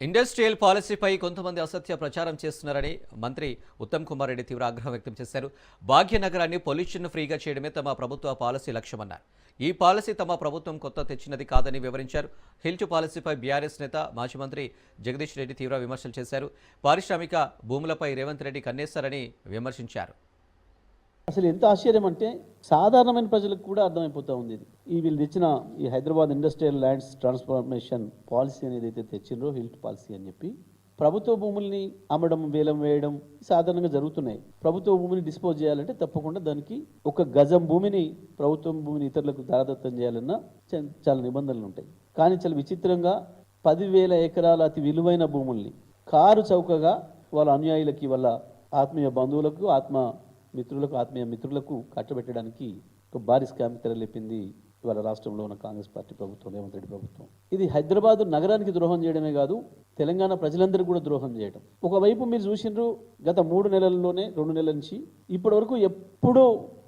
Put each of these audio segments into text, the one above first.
Industrial పాలసీపై కొంతమంది అసత్య ప్రచారం చేస్తున్నారని మంత్రి ఉత్తమ్ కుమార్ రెడ్డి తీవ్ర ఆగ్రహం వ్యక్తం చేశారు. భాగ్యనగరాన్ని పొల్యూషన్ ఫ్రీగా చేయడమే తమ ప్రభుత్వ పాలసీ లక్ష్యమన్నారు. ఈ పాలసీ తమ ప్రభుత్వం కొత్త తెచ్చినది కాదని వివరించారు. హిల్ట్ పాలసీపై బీఆర్ఎస్ నేత మాజీ మంత్రి జగదీష్ రెడ్డి తీవ్ర విమర్శలు చేశారు. పారిశ్రామిక భూములపై రేవంత్ రెడ్డి కన్నేశారని విమర్శించారు. అసలు ఎంత ఆశ్చర్యం అంటే సాధారణమైన ప్రజలకు కూడా అర్థమైపోతూ ఉంది. వీళ్ళు తెచ్చిన ఈ Hyderabad industrial lands transformation policy అనేది అయితే తెచ్చిండ్రో, హిల్ట్ పాలసీ అని చెప్పి ప్రభుత్వ భూముల్ని అమ్మడం, వేలం వేయడం సాధారణంగా జరుగుతున్నాయి. ప్రభుత్వ భూమిని డిస్పోజ్ చేయాలంటే తప్పకుండా దానికి ఒక గజం భూమిని, ప్రభుత్వం భూమిని ఇతరులకు దారదత్తం చేయాలన్నా చాలా నిబంధనలు ఉంటాయి. కానీ చాలా విచిత్రంగా 10,000 ఎకరాల అతి విలువైన భూముల్ని కారు చౌకగా వాళ్ళ అనుయాయులకి, వాళ్ళ ఆత్మీయ బంధువులకు, ఆత్మీయ మిత్రులకు కట్టబెట్టడానికి ఒక భారీ స్కామ్ తెరలేపింది ఇవాళ రాష్ట్రంలో ఉన్న కాంగ్రెస్ పార్టీ ప్రభుత్వం, రేవంత్ రెడ్డి ప్రభుత్వం. ఇది హైదరాబాద్ నగరానికి ద్రోహం చేయడమే కాదు, తెలంగాణ ప్రజలందరికీ కూడా ద్రోహం చేయడం. ఒకవైపు మీరు చూసినారు, గత 3 నెలల్లోనే 2 నెలల నుంచి ఇప్పటి వరకు ఎప్పుడూ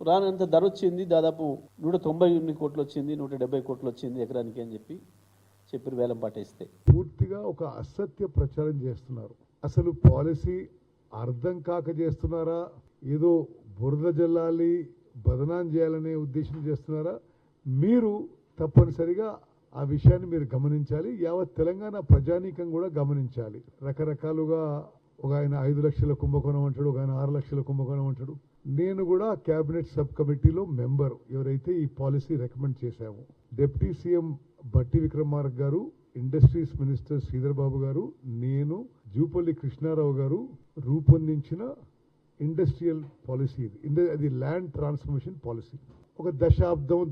రానంత ధర వచ్చింది. దాదాపు 190 కోట్లు వచ్చింది, 170 కోట్లు వచ్చింది ఎకరానికి అని చెప్పి వేలం పాటేస్తే పూర్తిగా ఒక అసత్య ప్రచారం చేస్తున్నారు. అసలు పాలసీ అర్థం కాక చేస్తున్నారా, ఏదో బురద జల్లాలి, బదనాం చేయాలనే ఉద్దేశం చేస్తున్నారా? మీరు తప్పనిసరిగా ఆ విషయాన్ని మీరు గమనించాలి. యావత్ తెలంగాణ ప్రజానీకం కూడా గమనించాలి. రకరకాలుగా ఒక ఆయన 5 లక్షల కుంభకోణం అంటాడు, ఒక ఆయన 6 లక్షల కుంభకోణం అంటాడు. నేను కూడా క్యాబినెట్ సబ్ కమిటీలో మెంబర్, ఎవరైతే ఈ పాలసీ రికమెండ్ చేశాము. డిప్యూటీ సీఎం బట్టి విక్రమార్క గారు, ఇండస్ట్రీస్ మినిస్టర్ శ్రీధర్ బాబు గారు, నేను, జూపల్లి కృష్ణారావు గారు రూపొందించిన ఇండస్ట్రియల్ పాలసీ ఇది. అది ల్యాండ్ ట్రాన్స్ఫర్మేషన్ పాలసీ. ఒక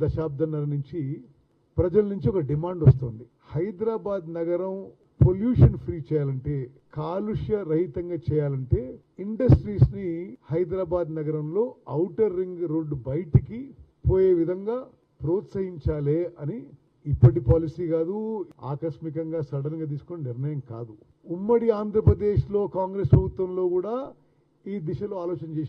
దశాబ్దంన్నర నుంచి ప్రజల నుంచి ఒక డిమాండ్ వస్తుంది. హైదరాబాద్ నగరం పొల్యూషన్ ఫ్రీ చేయాలంటే, కాలుష్య రహితంగా చేయాలంటే ఇండస్ట్రీస్ ని హైదరాబాద్ నగరంలో ఔటర్ రింగ్ రోడ్డు బయటికి పోయే విధంగా ప్రోత్సహించాలి అని ఇప్పటి పాలసీ కాదు, ఆకస్మికంగా సడన్ గా తీసుకున్న నిర్ణయం కాదు. ఉమ్మడి ఆంధ్రప్రదేశ్ లో కాంగ్రెస్ ప్రభుత్వంలో కూడా ఈ దిశలో ఆలోచన చేసి